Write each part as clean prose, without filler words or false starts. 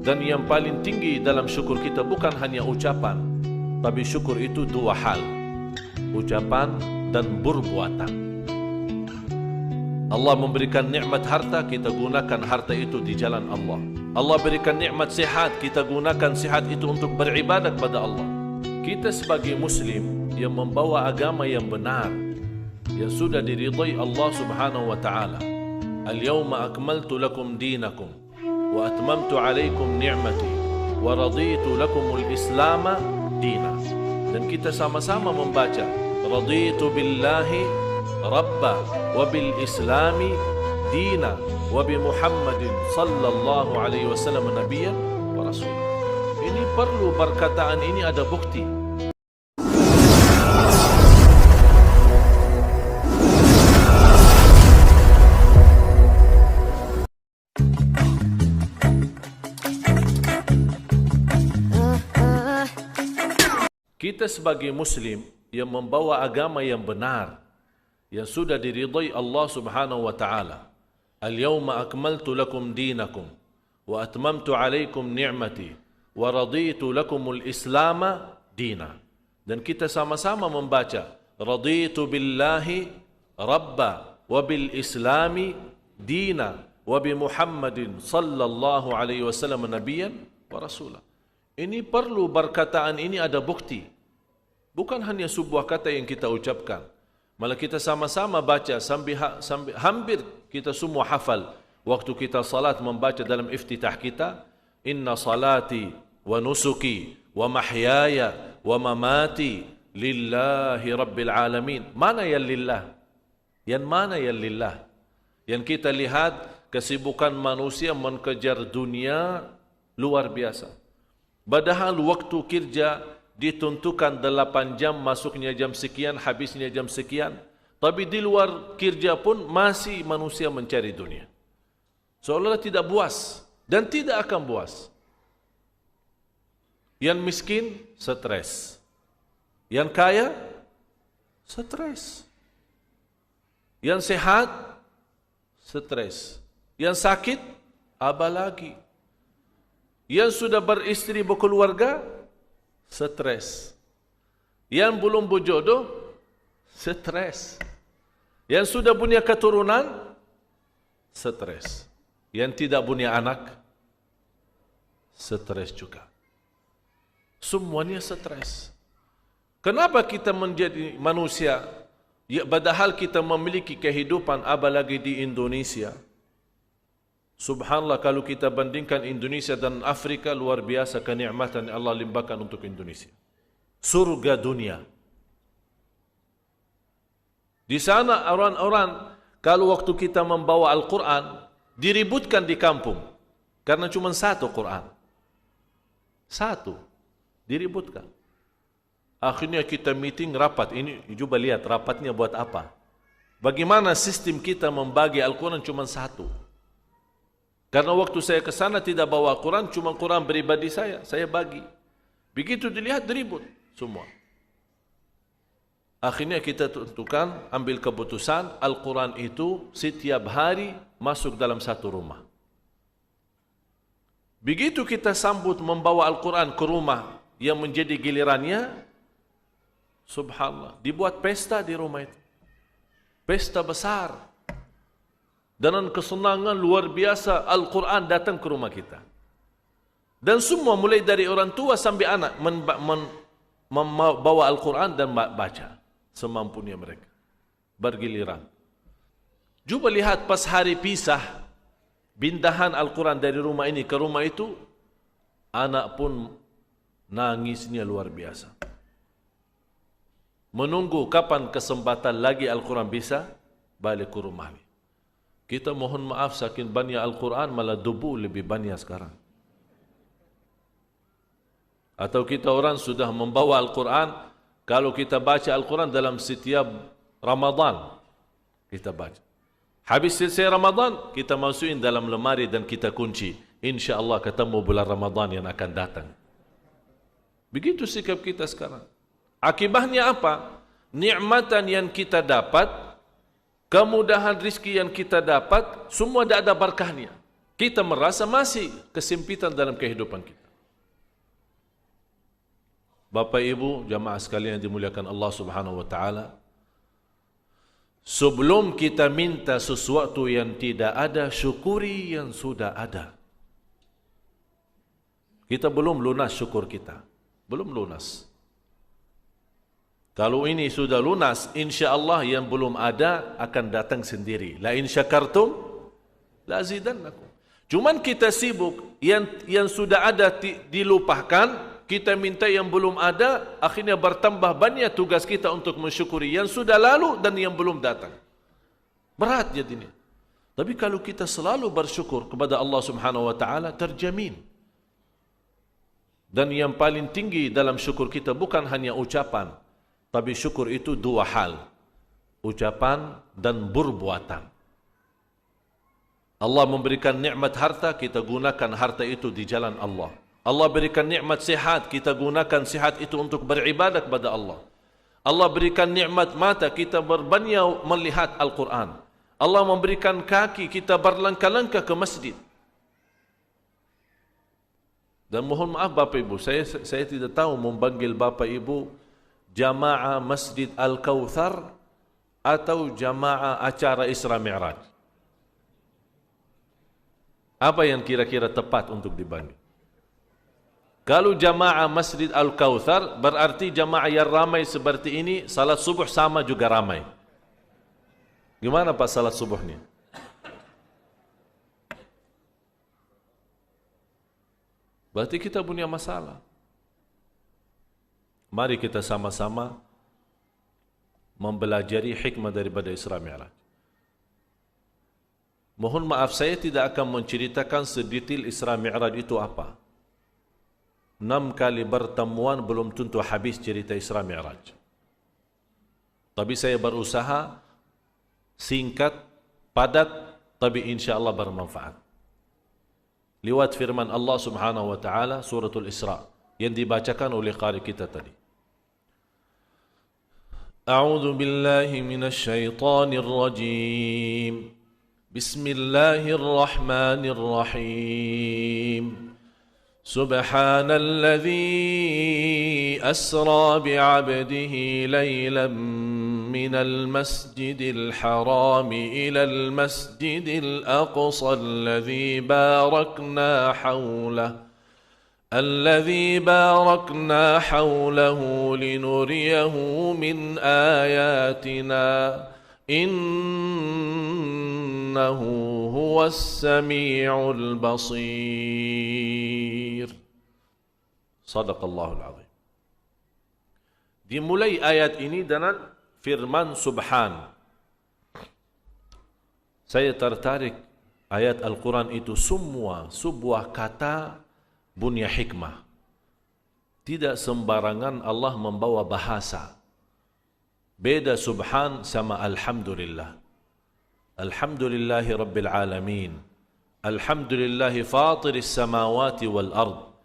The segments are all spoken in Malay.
Dan yang paling tinggi dalam syukur kita bukan hanya ucapan, tapi syukur itu dua hal, ucapan dan perbuatan. Allah memberikan nikmat harta, kita gunakan harta itu di jalan Allah. Allah berikan nikmat sehat, kita gunakan sehat itu untuk beribadah kepada Allah. Kita sebagai Muslim yang membawa agama yang benar, yang sudah diridai Allah Subhanahu wa taala. Al-yawma akmaltu lakum dinakum wa atmamtu alaikum ni'mati wa raditu lakumul Islam dina. Dan kita sama-sama membaca raditu billahi rabba wa bil islami dina wa bi Muhammadin sallallahu alaihi wasallam nabiyyan wa rasul. Ini perlu perkataan ini ada bukti. Kita sebagai Muslim yang membawa agama yang benar, yang sudah diridai Allah Subhanahu wa taala. Al-yawma akmaltu lakum dinakum wa atmamtu alaikum ni'mati wa raditu lakumul Islam dina. Dan kita sama-sama membaca raditu billahi rabba wa bil islami dina wa bi Muhammadin sallallahu alaihi wasallam nabiyyan wa rasulah. Ini perlu perkataan ini ada bukti. Bukan hanya sebuah kata yang kita ucapkan, malah kita sama-sama baca sambil hampir kita semua hafal. Waktu kita salat membaca dalam iftitah kita, inna salati wa nusuki wa mahyaya wa mamati lillahi rabbil alamin. Mana yang lillah? Yang mana yang lillah? Yang kita lihat kesibukan manusia mengejar dunia luar biasa. Padahal waktu kerja ditentukan 8 jam, masuknya jam sekian, habisnya jam sekian. Tapi di luar kerja pun masih manusia mencari dunia. Seolah-olah tidak puas dan tidak akan puas. Yang miskin, stres. Yang kaya, stres. Yang sehat, stres. Yang sakit, apalagi. Yang sudah beristri berkeluarga, stres. Yang belum berjodoh, stres. Yang sudah punya keturunan, stres. Yang tidak punya anak, stres juga. Semuanya stres. Kenapa kita menjadi manusia? Ya, padahal kita memiliki kehidupan, apalagi di Indonesia. Subhanallah, kalau kita bandingkan Indonesia dan Afrika, luar biasa kenikmatan yang Allah limpahkan untuk Indonesia. Surga dunia. Di sana orang-orang, kalau waktu kita membawa Al-Quran, diributkan di kampung. Karena cuma satu Quran. Satu. Diributkan. Akhirnya kita meeting, rapat. Ini coba lihat rapatnya buat apa. Bagaimana sistem kita membagi Al-Quran cuma satu. Karena waktu saya ke sana tidak bawa Quran, cuma Quran pribadi saya bagi. Begitu dilihat ribut semua. Akhirnya kita tentukan, ambil keputusan, Al-Quran itu setiap hari masuk dalam satu rumah. Begitu kita sambut membawa Al-Quran ke rumah yang menjadi gilirannya, subhanallah, dibuat pesta di rumah itu. Pesta besar. Dan kesenangan luar biasa, Al-Quran datang ke rumah kita. Dan semua mulai dari orang tua sampai anak membawa Al-Quran dan baca semampunya mereka. Bergiliran. Coba lihat pas hari pisah, pindahan Al-Quran dari rumah ini ke rumah itu, anak pun nangisnya luar biasa. Menunggu kapan kesempatan lagi Al-Quran bisa balik ke rumah ini. Kita mohon maaf, saking banyak Al-Quran malah debu lebih banyak sekarang. Atau kita orang sudah membawa Al-Quran, kalau kita baca Al-Quran dalam setiap Ramadan, kita baca. Habis selesai Ramadan, kita masukin dalam lemari dan kita kunci. InsyaAllah ketemu bulan Ramadan yang akan datang. Begitu sikap kita sekarang. Akibatnya apa? Nikmatan yang kita dapat, kemudahan rizki yang kita dapat, semua tidak ada berkahnya. kita merasa masih kesempitan dalam kehidupan kita. Bapak Ibu, jamaah sekalian yang dimuliakan Allah Subhanahu wa taala, sebelum kita minta sesuatu yang tidak ada, syukuri yang sudah ada. Kita belum lunas syukur kita. Belum lunas. Kalau ini sudah lunas, insya-Allah yang belum ada akan datang sendiri. La in syakartum la azidannakum. Cuman kita sibuk, yang sudah ada dilupakan, kita minta yang belum ada, akhirnya bertambah banyak tugas kita untuk mensyukuri yang sudah lalu dan yang belum datang. Berat jadinya. Tapi kalau kita selalu bersyukur kepada Allah Subhanahu wa taala, terjamin. Dan yang paling tinggi dalam syukur kita bukan hanya ucapan, tapi syukur itu dua hal, ucapan dan perbuatan. Allah memberikan nikmat harta, kita gunakan harta itu di jalan Allah. Allah berikan nikmat sihat, kita gunakan sihat itu untuk beribadah kepada Allah. Allah berikan nikmat mata, kita berbanyak melihat Al-Quran. Allah memberikan kaki, kita berlangkah-langkah ke masjid. Dan mohon maaf Bapak Ibu, saya tidak tahu memanggil Bapak Ibu jamaah Masjid Al-Kautsar atau jamaah acara Isra Mi'raj. Apa yang kira-kira tepat untuk dipanggil? Kalau jamaah Masjid Al-Kautsar berarti jamaah yang ramai seperti ini, salat subuh sama juga ramai. Gimana Pak salat subuhnya? Berarti kita punya masalah. Mari kita sama-sama mempelajari hikmah daripada Isra Mi'raj. Mohon maaf, saya tidak akan menceritakan sedetail Isra Mi'raj itu apa. 6 kali pertemuan belum tentu habis cerita Isra Mi'raj. Tapi saya berusaha singkat, padat, tapi insya-Allah bermanfaat. Lewat firman Allah Subhanahu wa taala suratul Isra yang dibacakan oleh qari kita tadi. أعوذ بالله من الشيطان الرجيم بسم الله الرحمن الرحيم سبحان الذي أسرى بعبده ليلا من المسجد الحرام إلى المسجد الأقصى الذي باركنا حوله لنريه من آياتنا إنه هو السميع البصير صدق الله العظيم. Dimulai ayat ini dengan firman Subhan. Saya tertarik ayat Al-Quran itu semua sebuah kata punya hikmah. Tidak sembarangan Allah membawa bahasa. Beda Subhan sama Alhamdulillah. Alhamdulillahi Rabbil Alamin. Alhamdulillahi Fatiris Samawati wal Ard.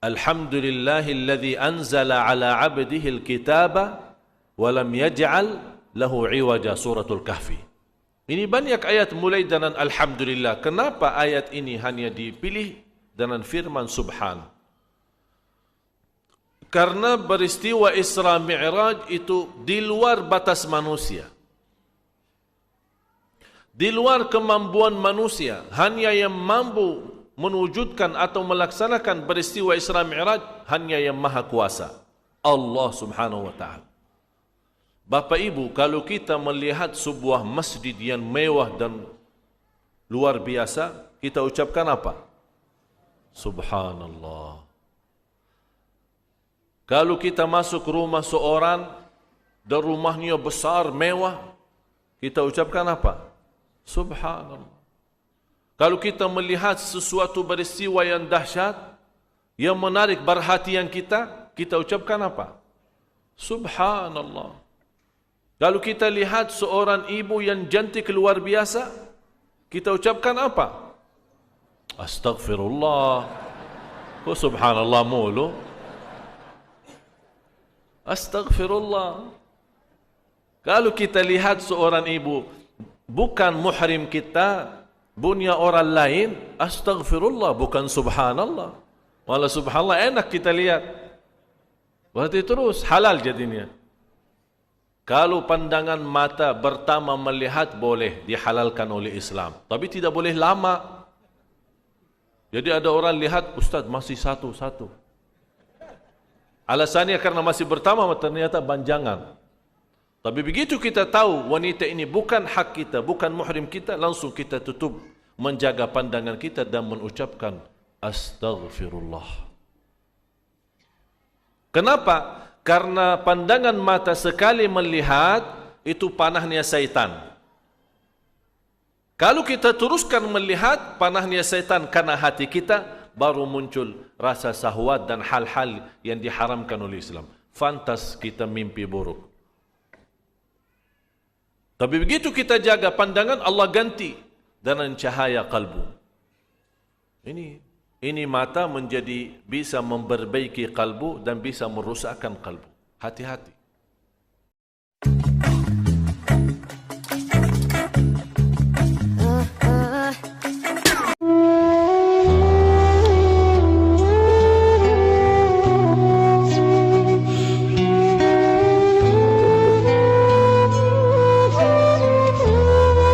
Alhamdulillahi alladhi anzala ala abdihi al-kitaba walam yaj'al lahu iwaja, suratul Kahfi. Ini banyak ayat mulai dengan Alhamdulillah. Kenapa ayat ini hanya dipilih dengan firman Subhan? Karena peristiwa Isra Mi'raj itu di luar batas manusia, di luar kemampuan manusia. Hanya yang mampu mewujudkan atau melaksanakan peristiwa Isra Mi'raj hanya yang maha kuasa, Allah Subhanahu wa ta'ala. Bapak Ibu, kalau kita melihat sebuah masjid yang mewah dan luar biasa, kita ucapkan apa? Subhanallah. Kalau kita masuk rumah seorang dan rumahnya besar, mewah, kita ucapkan apa? Subhanallah. Kalau kita melihat sesuatu peristiwa yang dahsyat, yang menarik perhatian kita, kita ucapkan apa? Subhanallah. Kalau kita lihat seorang ibu yang cantik luar biasa, kita ucapkan apa? Astaghfirullah. Kok subhanallah mulu? Astaghfirullah. Kalau kita lihat seorang ibu bukan muhrim kita, Bunyi orang lain, astaghfirullah, bukan subhanallah. Malah subhanallah enak kita lihat. Berarti terus halal jadinya. Kalau pandangan mata pertama melihat boleh dihalalkan oleh Islam. Tapi tidak boleh lama. Jadi ada orang lihat, Ustaz masih satu-satu. Alasannya karena masih pertama ternyata banjangan. Tapi begitu kita tahu wanita ini bukan hak kita, bukan muhrim kita, langsung kita tutup, menjaga pandangan kita dan mengucapkan astaghfirullah. Kenapa? Karena pandangan mata sekali melihat itu panahnya syaitan. Kalau kita teruskan melihat panahnya syaitan karena hati kita, baru muncul rasa syahwat dan hal-hal yang diharamkan oleh Islam. Fantas kita mimpi buruk. Tapi begitu kita jaga pandangan, Allah ganti dengan cahaya kalbu. Ini mata menjadi bisa memperbaiki kalbu dan bisa merusakkan kalbu. Hati-hati.